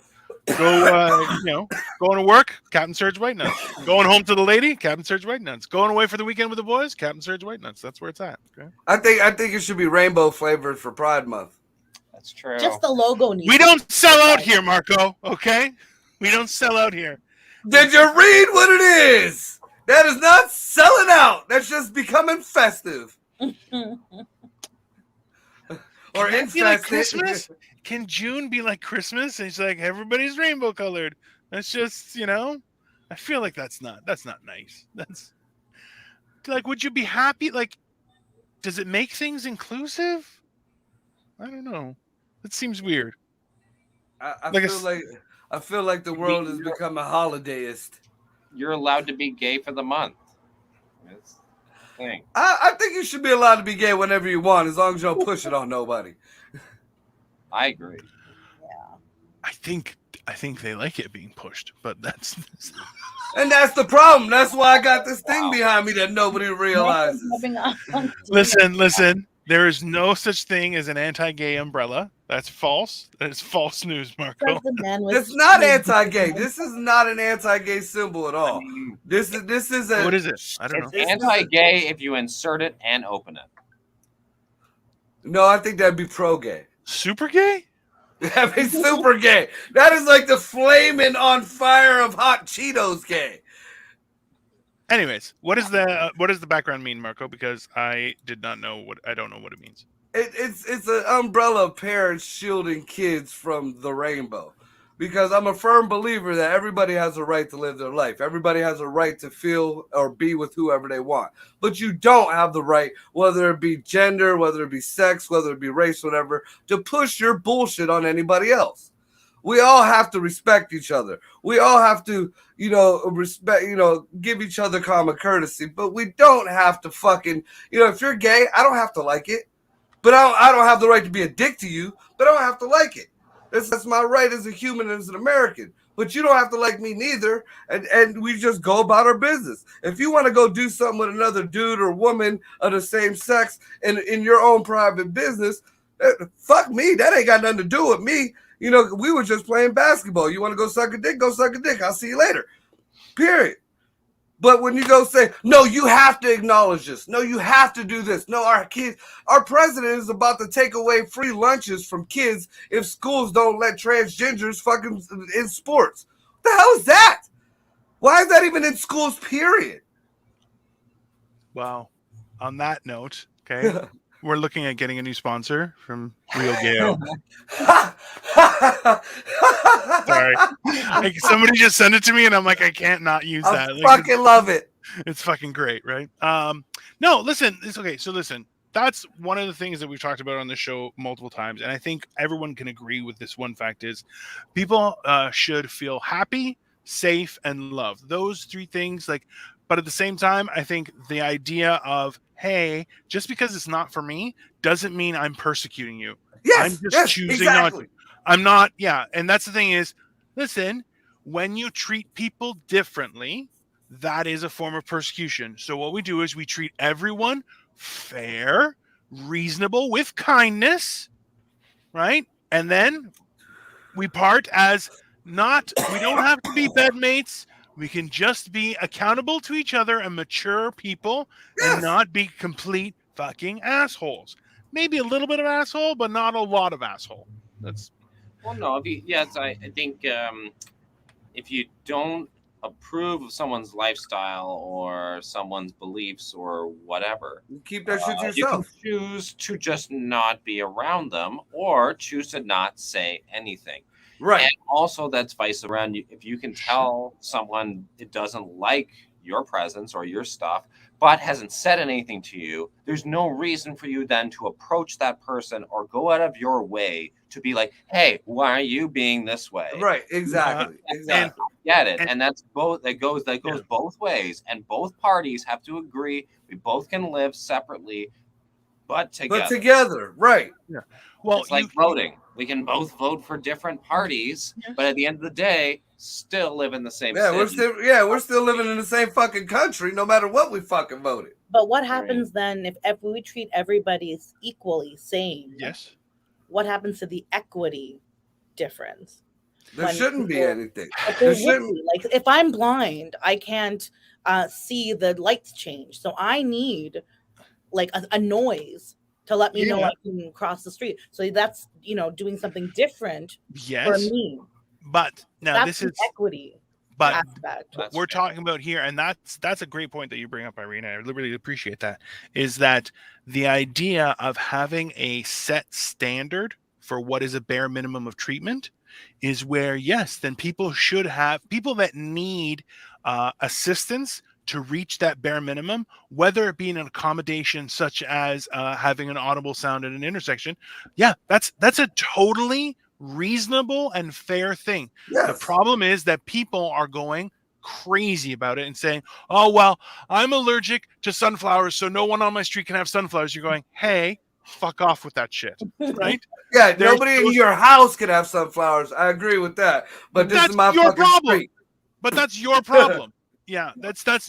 [SPEAKER 1] Go, going to work, Captain Surge White Nuts. Going home to the lady, Captain Surge White Nuts. Going away for the weekend with the boys, Captain Surge White Nuts. That's where it's at. Okay.
[SPEAKER 3] I think it should be rainbow flavored for Pride Month.
[SPEAKER 5] That's true.
[SPEAKER 4] Just the logo needs.
[SPEAKER 1] We don't sell out here, Marco. Okay, we don't sell out here.
[SPEAKER 3] Did you read what it is? That is not selling out. That's just becoming festive. Or infested.
[SPEAKER 1] Like Christmas? Can June be like Christmas? And it's like everybody's rainbow colored. That's just, I feel like that's not nice. That's like, would you be happy? Like, does it make things inclusive? I don't know. It seems weird.
[SPEAKER 3] I feel like the world has become a holidayist.
[SPEAKER 5] You're allowed to be gay for the month. That's the thing.
[SPEAKER 3] I think you should be allowed to be gay whenever you want, as long as you don't push it on nobody.
[SPEAKER 5] I agree.
[SPEAKER 4] Yeah.
[SPEAKER 1] I think they like it being pushed, but that's
[SPEAKER 3] And that's the problem. That's why I got this thing behind me that nobody realizes.
[SPEAKER 1] Listen. There is no such thing as an anti-gay umbrella. That's false. That is false news, Marco.
[SPEAKER 3] It's not anti-gay. This is not an anti-gay symbol at all. This is a.
[SPEAKER 1] What is it? I don't know.
[SPEAKER 5] It's anti-gay if you insert it and open it.
[SPEAKER 3] No, I think that'd be pro-gay.
[SPEAKER 1] Super gay?
[SPEAKER 3] That'd be super gay. That is like the flaming on fire of hot Cheetos gay.
[SPEAKER 1] Anyways, what does the background mean, Marco? Because I don't know what it means.
[SPEAKER 3] It's an umbrella of parents shielding kids from the rainbow. Because I'm a firm believer that everybody has a right to live their life. Everybody has a right to feel or be with whoever they want. But you don't have the right, whether it be gender, whether it be sex, whether it be race, whatever, to push your bullshit on anybody else. We all have to respect each other. We all have to, give each other common courtesy. But we don't have to fucking, if you're gay, I don't have to like it. But I don't have the right to be a dick to you, but I don't have to like it. That's my right as a human and as an American. But you don't have to like me neither. And we just go about our business. If you want to go do something with another dude or woman of the same sex in your own private business, fuck me. That ain't got nothing to do with me. We were just playing basketball. You want to go suck a dick? Go suck a dick. I'll see you later. Period. But when you go say, no, you have to acknowledge this. No, you have to do this. No, our president is about to take away free lunches from kids if schools don't let transgenders fucking in sports. What the hell is that? Why is that even in schools, period?
[SPEAKER 1] Wow. On that note, okay, we're looking at getting a new sponsor from Real Gayle. Sorry. Like, somebody just sent it to me and I'm like, I can't not use that.
[SPEAKER 3] I fucking love it.
[SPEAKER 1] It's fucking great, right? No, listen, it's okay. So listen, that's one of the things that we've talked about on the show multiple times. And I think everyone can agree with this one fact is people should feel happy, safe, and loved. Those three things, but at the same time, I think the idea of, hey, just because it's not for me doesn't mean I'm persecuting you.
[SPEAKER 3] Yes,
[SPEAKER 1] I'm just choosing not to. I'm not, and that's the thing is, listen, when you treat people differently, that is a form of persecution. So what we do is we treat everyone fair, reasonable, with kindness, right? And then we part as we don't have to be bedmates, We can just be accountable to each other and mature people and
[SPEAKER 3] Yes.
[SPEAKER 1] not be complete fucking assholes. Maybe a little bit of asshole, but not a lot of asshole. That's
[SPEAKER 5] Well, no, I think if you don't approve of someone's lifestyle or someone's beliefs or whatever,
[SPEAKER 3] You keep that shit to
[SPEAKER 5] you can
[SPEAKER 3] yourself.
[SPEAKER 5] choose to just not be around them or choose to not say anything.
[SPEAKER 3] Right.
[SPEAKER 5] And also, that's vice around. If you can tell someone it doesn't like your presence or your stuff, but hasn't said anything to you, there's no reason for you then to approach that person or go out of your way to be like, "Hey, why are you being this way?"
[SPEAKER 3] Right. Exactly. Exactly.
[SPEAKER 5] Get it?
[SPEAKER 1] and-
[SPEAKER 5] And that's both. That goes
[SPEAKER 1] Yeah.
[SPEAKER 5] both ways, and both parties have to agree. We both can live separately, but together.
[SPEAKER 3] But together, right?
[SPEAKER 1] well,
[SPEAKER 5] It's like voting. We can both vote for different parties, but at the end of the day, still live in the same
[SPEAKER 3] Yeah,
[SPEAKER 5] city.
[SPEAKER 3] we're still living in the same fucking country, no matter what we fucking voted.
[SPEAKER 4] But what happens then if we treat everybody equally same?
[SPEAKER 1] yes.
[SPEAKER 4] What happens to the equity difference?
[SPEAKER 3] There
[SPEAKER 4] When
[SPEAKER 3] shouldn't be
[SPEAKER 4] people-
[SPEAKER 3] anything.
[SPEAKER 4] But
[SPEAKER 3] There
[SPEAKER 4] there would
[SPEAKER 3] shouldn't.
[SPEAKER 4] be. Like if I'm blind, I can't see the lights change. So I need like a noise to let me know
[SPEAKER 1] Yeah.
[SPEAKER 4] I can cross the street. So that's doing something different for
[SPEAKER 1] Yes.
[SPEAKER 4] me.
[SPEAKER 1] But now
[SPEAKER 4] That's
[SPEAKER 1] this is
[SPEAKER 4] the equity
[SPEAKER 1] but
[SPEAKER 4] aspect.
[SPEAKER 1] what we're talking about here, and that's a great point that you bring up, Irene. I really appreciate that. Is that the idea of having a set standard for what is a bare minimum of treatment is where, yes, then people that need assistance to reach that bare minimum, whether it be an accommodation such as having an audible sound at an intersection. Yeah, that's a totally reasonable and fair thing.
[SPEAKER 3] Yes.
[SPEAKER 1] The problem is that people are going crazy about it and saying, "Oh, well, I'm allergic to sunflowers, so no one on my street can have sunflowers." You're going, "Hey, fuck off with that shit." Right?
[SPEAKER 3] Yeah,
[SPEAKER 1] There's
[SPEAKER 3] nobody in
[SPEAKER 1] those-
[SPEAKER 3] your house can have sunflowers. I agree with that. But this
[SPEAKER 1] That's
[SPEAKER 3] is my
[SPEAKER 1] your
[SPEAKER 3] fucking
[SPEAKER 1] problem.
[SPEAKER 3] street.
[SPEAKER 1] But that's your problem. Yeah,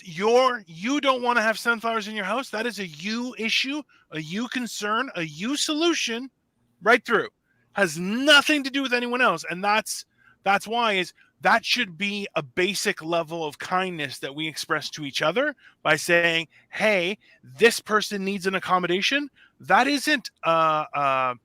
[SPEAKER 1] you don't want to have sunflowers in your house. That is a you issue, a you concern, a you solution right through. Has nothing to do with anyone else. And that's why that should be a basic level of kindness that we express to each other by saying, "Hey, this person needs an accommodation." That isn't a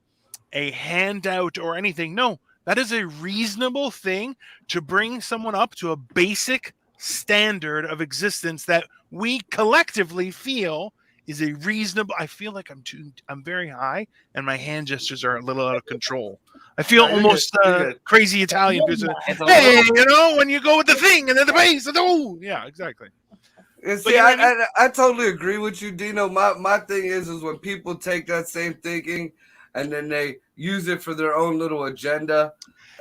[SPEAKER 1] handout or anything. No, that is a reasonable thing to bring someone up to a basic standard of existence that we collectively feel is a reasonable. I feel like I'm very high and my hand gestures are a little out of control. I feel
[SPEAKER 3] No, you're
[SPEAKER 1] almost
[SPEAKER 3] good. You're good.
[SPEAKER 1] crazy Italian because
[SPEAKER 5] It's a
[SPEAKER 1] hey,
[SPEAKER 5] little-
[SPEAKER 1] when you go with the thing and then the base and oh yeah, exactly.
[SPEAKER 3] And
[SPEAKER 1] But
[SPEAKER 3] see,
[SPEAKER 1] you know what I
[SPEAKER 3] I totally agree with you, Dino. My thing is when people take that same thinking and then they use it for their own little agenda,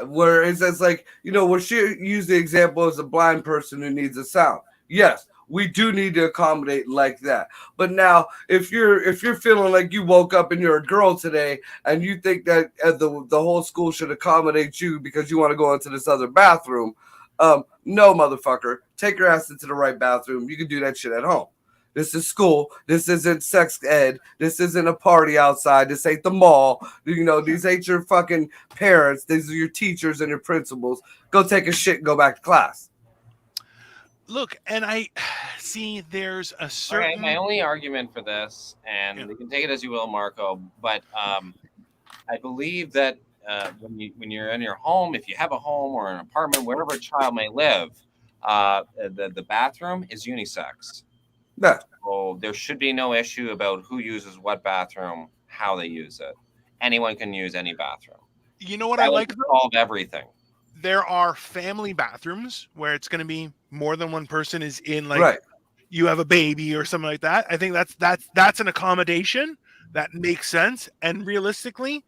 [SPEAKER 3] where it's like, where she used the example as a blind person who needs a sound. Yes, we do need to accommodate like that. But now, if you're feeling like you woke up and you're a girl today and you think that the whole school should accommodate you because you want to go into this other bathroom, no, motherfucker, take your ass into the right bathroom. You can do that shit at home. This is school. This isn't sex ed. This isn't a party outside. This ain't the mall. These ain't your fucking parents. These are your teachers and your principals. Go take a shit and go back to class.
[SPEAKER 1] Look, and I see there's a certain.
[SPEAKER 5] Okay, my only argument for this, and you can take it as you will, Marco, but I believe that when you're in your home, if you have a home or an apartment, wherever a child may live, the bathroom is unisex.
[SPEAKER 3] Yeah.
[SPEAKER 5] So there should be no issue about who uses what bathroom, how they use it. Anyone can use any bathroom.
[SPEAKER 1] You know what
[SPEAKER 5] That
[SPEAKER 1] I
[SPEAKER 5] would
[SPEAKER 1] like?
[SPEAKER 5] solve everything.
[SPEAKER 1] There are family bathrooms where it's going to be more than one person is in, like
[SPEAKER 3] Right.
[SPEAKER 1] you have a baby or something like that. I think that's an accommodation that makes sense. And realistically,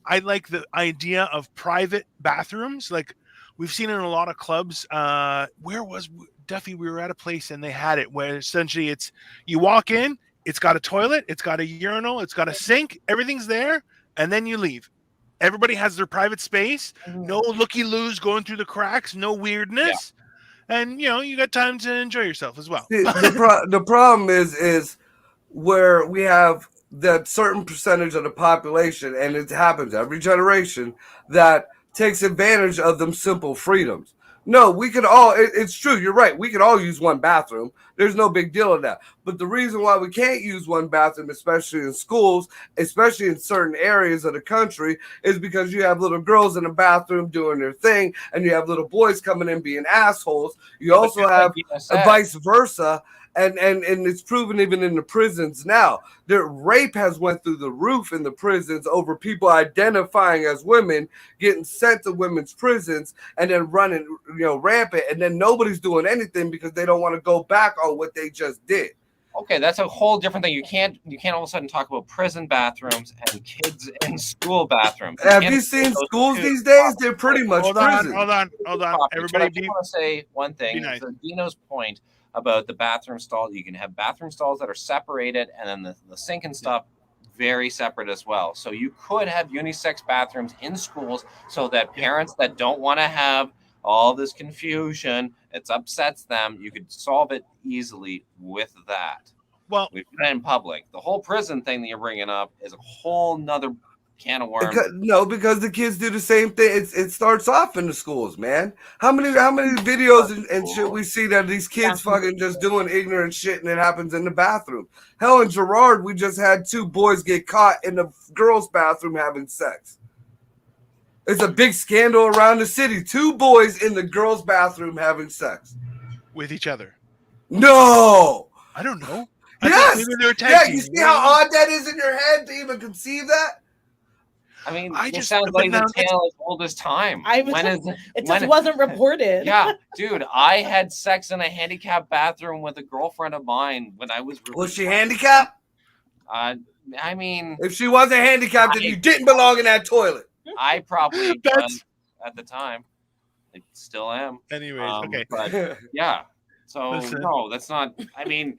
[SPEAKER 1] I like the idea of private bathrooms. Like we've seen in a lot of clubs. Where was Duffy? We were at a place and they had it where essentially it's you walk in, it's got a toilet, it's got a urinal, it's got a sink, everything's there, and then you leave. Everybody has their private space. No looky-loos going through the cracks. No weirdness. Yeah. And, you got time to enjoy yourself as well.
[SPEAKER 3] The problem is where we have that certain percentage of the population, and it happens every generation, that takes advantage of them simple freedoms. No, we could all, it's true, you're right. We could all use one bathroom. There's no big deal in that. But the reason why we can't use one bathroom, especially in schools, especially in certain areas of the country, is because you have little girls in the bathroom doing their thing, and you have little boys coming in being assholes. You also have vice versa. And it's proven even in the prisons now. The rape has went through the roof in the prisons over people identifying as women, getting sent to women's prisons, and then running, rampant. And then nobody's doing anything because they don't want to go back on what they just did.
[SPEAKER 5] Okay, that's a whole different thing. You can't all of a sudden talk about prison bathrooms and kids in school bathrooms.
[SPEAKER 3] Have you seen schools these days? They're pretty much prison.
[SPEAKER 1] Hold on. Everybody,
[SPEAKER 5] I just want to say one thing.
[SPEAKER 1] Nice.
[SPEAKER 5] To Dino's point about the bathroom stall, you can have bathroom stalls that are separated, and then the sink and stuff very separate as well. So you could have unisex bathrooms in schools so that parents that don't want to have all this confusion, it upsets them, you could solve it easily with that.
[SPEAKER 1] Well,
[SPEAKER 5] we've done it in public. The whole prison thing that you're bringing up is a whole nother can of worms.
[SPEAKER 3] Because the kids do the same thing. It starts off in the schools, man. How many videos and shit we see that these kids fucking just doing ignorant shit, and it happens in the bathroom. Hell, in Girard, we just had 2 boys get caught in the girls' bathroom having sex. It's a big scandal around the city. 2 boys in the girls' bathroom having sex
[SPEAKER 1] with each other.
[SPEAKER 3] No,
[SPEAKER 1] I don't know.
[SPEAKER 3] Yes, you see how odd that is in your head to even conceive that.
[SPEAKER 5] I mean, it sounds like the tale as old as time.
[SPEAKER 4] It just wasn't reported.
[SPEAKER 5] Yeah, dude, I had sex in a handicapped bathroom with a girlfriend of mine when I was.
[SPEAKER 3] Was she handicapped?
[SPEAKER 5] I mean,
[SPEAKER 3] if she wasn't handicapped, then you didn't belong in that toilet.
[SPEAKER 5] I probably was at the time. I still am.
[SPEAKER 1] Anyways, okay.
[SPEAKER 5] But yeah. So no, that's not. I mean,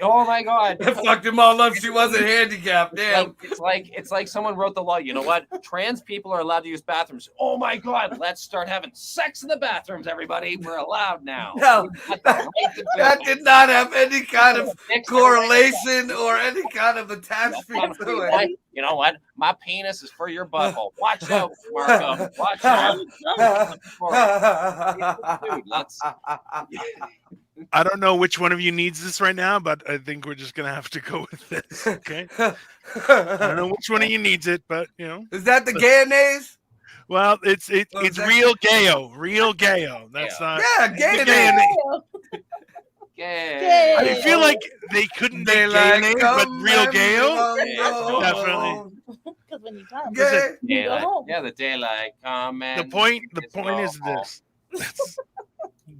[SPEAKER 5] oh my God!
[SPEAKER 3] I fucked him all up. She wasn't handicapped. Damn.
[SPEAKER 5] It's like someone wrote the law. You know what? Trans people are allowed to use bathrooms. Oh my God! Let's start having sex in the bathrooms, everybody. We're allowed now.
[SPEAKER 3] No, that did not have any kind of correlation or any kind of attachment to it.
[SPEAKER 5] You know what? My penis is for your butthole. Watch out, Marco. Watch out. Dude, let's.
[SPEAKER 1] I don't know which one of you needs this right now, but I think we're just gonna have to go with this. Okay. I don't know which one of you needs it, but
[SPEAKER 3] is that the gayonnaise?
[SPEAKER 1] Well, it's real gayo. That's not.
[SPEAKER 3] Yeah, gayonnaise.
[SPEAKER 5] Gay.
[SPEAKER 1] I feel like they couldn't make gayonnaise, but real gayo. Definitely.
[SPEAKER 4] Because when you come,
[SPEAKER 3] you
[SPEAKER 5] go home. Yeah, the daylight come.
[SPEAKER 1] The point is this.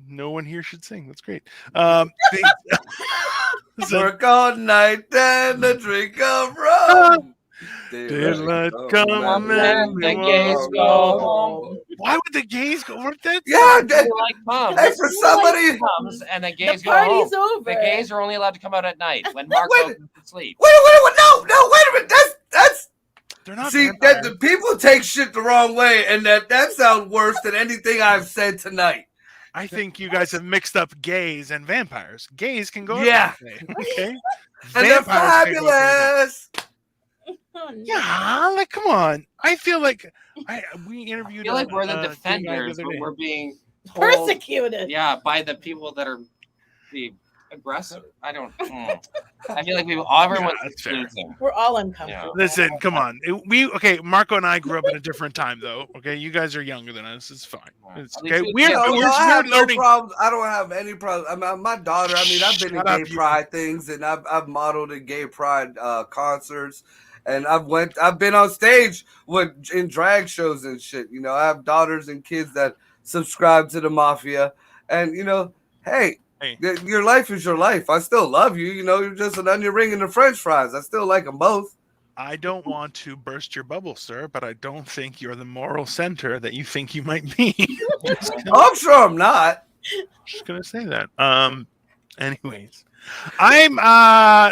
[SPEAKER 1] No one here should sing. That's great.
[SPEAKER 3] Work all night and a drink of rum.
[SPEAKER 1] Daylight come and
[SPEAKER 5] the gays go home.
[SPEAKER 1] Why would the gays go?
[SPEAKER 3] Yeah,
[SPEAKER 5] hey,
[SPEAKER 3] for somebody
[SPEAKER 5] comes and the gays go
[SPEAKER 4] party's
[SPEAKER 5] home.
[SPEAKER 4] over.
[SPEAKER 5] The gays are only allowed to come out at night when Mark goes to sleep.
[SPEAKER 3] Wait, no, wait a minute. That's.
[SPEAKER 1] They're not.
[SPEAKER 3] See, that the people take shit the wrong way, and that sounds worse than anything I've said tonight.
[SPEAKER 1] I think you guys have mixed up gays and vampires. Gays can go.
[SPEAKER 3] Yeah.
[SPEAKER 1] Okay.
[SPEAKER 3] And they're fabulous.
[SPEAKER 1] Yeah, like come on. I feel like we interviewed.
[SPEAKER 5] I feel like we're the defenders, but we're being
[SPEAKER 4] persecuted.
[SPEAKER 5] Yeah, by the people that are the aggressor. I don't. I feel like everyone's losing.
[SPEAKER 4] We're all uncomfortable.
[SPEAKER 1] Yeah. Listen, come on. Marco and I grew up in a different time, though. Okay, you guys are younger than us. It's fine. It's okay. We're learning.
[SPEAKER 3] No problems. I don't have any problems. I mean, my daughter. I mean, I've been in gay pride things, and I've modeled in gay pride concerts, and I've been on stage in drag shows and shit. I have daughters and kids that subscribe to the mafia, and hey. Your life is your life. I still love you. You're just an onion ring and the French fries. I still like them both.
[SPEAKER 1] I don't want to burst your bubble, sir, but I don't think you're the moral center that you think you might be.
[SPEAKER 3] I'm sure I'm not.
[SPEAKER 1] Just gonna say that. Anyways,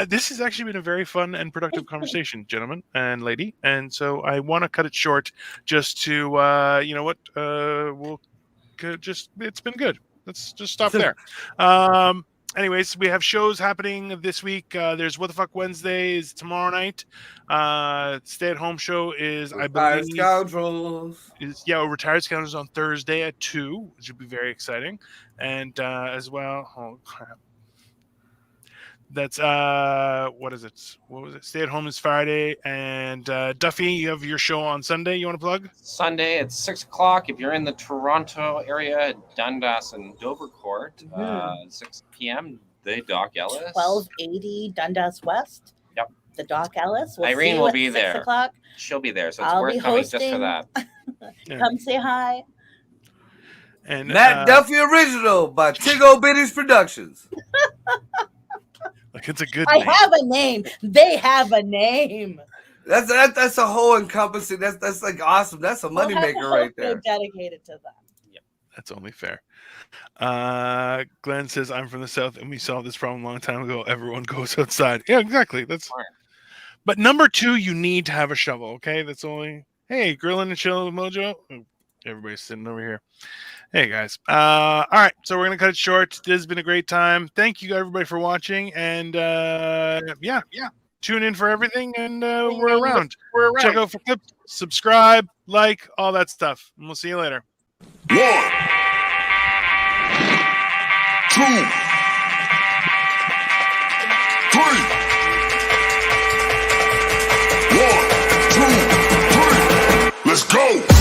[SPEAKER 1] this has actually been a very fun and productive conversation, gentlemen and lady, and so I want to cut it short just to it's been good. Let's just stop there. anyways, we have shows happening this week. There's What the Fuck Wednesday is tomorrow night. Stay at Home show is, I
[SPEAKER 3] Retired
[SPEAKER 1] believe,
[SPEAKER 3] Scoundrels.
[SPEAKER 1] Retired Scoundrels on Thursday at 2, which would be very exciting. And as well, oh crap. That's what is it? What was it? Stay at Home is Friday, and Duffy, you have your show on Sunday. You want to plug?
[SPEAKER 5] Sunday at 6:00. If you're in the Toronto area, at Dundas and Dovercourt, 6 p.m. The Doc Ellis,
[SPEAKER 4] 1280 Dundas West.
[SPEAKER 5] Yep.
[SPEAKER 4] The Doc Ellis. We'll
[SPEAKER 5] Irene
[SPEAKER 4] see you
[SPEAKER 5] will
[SPEAKER 4] at
[SPEAKER 5] be
[SPEAKER 4] 6
[SPEAKER 5] there.
[SPEAKER 4] o'clock.
[SPEAKER 5] She'll be there, so it's
[SPEAKER 4] I'll
[SPEAKER 5] worth
[SPEAKER 4] be
[SPEAKER 5] coming just for
[SPEAKER 4] hosting.
[SPEAKER 5] that.
[SPEAKER 1] Yeah.
[SPEAKER 4] Come say hi.
[SPEAKER 1] And
[SPEAKER 3] Matt Duffy original by Tickle Bitties Productions.
[SPEAKER 1] like it's a good
[SPEAKER 4] I
[SPEAKER 1] name.
[SPEAKER 4] have a name. They have a name.
[SPEAKER 3] That's a whole encompassing. That's like awesome. That's a
[SPEAKER 4] We'll have
[SPEAKER 3] moneymaker
[SPEAKER 4] a
[SPEAKER 3] right
[SPEAKER 4] show
[SPEAKER 3] there.
[SPEAKER 4] dedicated to them.
[SPEAKER 1] That's only fair. Glenn says, I'm from the South and we solved this problem a long time ago. Everyone goes outside. Yeah, exactly. That's
[SPEAKER 5] Smart.
[SPEAKER 1] But number 2, you need to have a shovel, okay? That's only, hey, grilling and chilling with Mojo. Oh, everybody's sitting over here. Hey, guys. All right, so we're going to cut it short. This has been a great time. Thank you, everybody, for watching. And, yeah, tune in for everything, and we're around. Check out for clips, subscribe, like, all that stuff. And we'll see you later.
[SPEAKER 2] 1, 2, 3. 1, 2, 3. Let's go.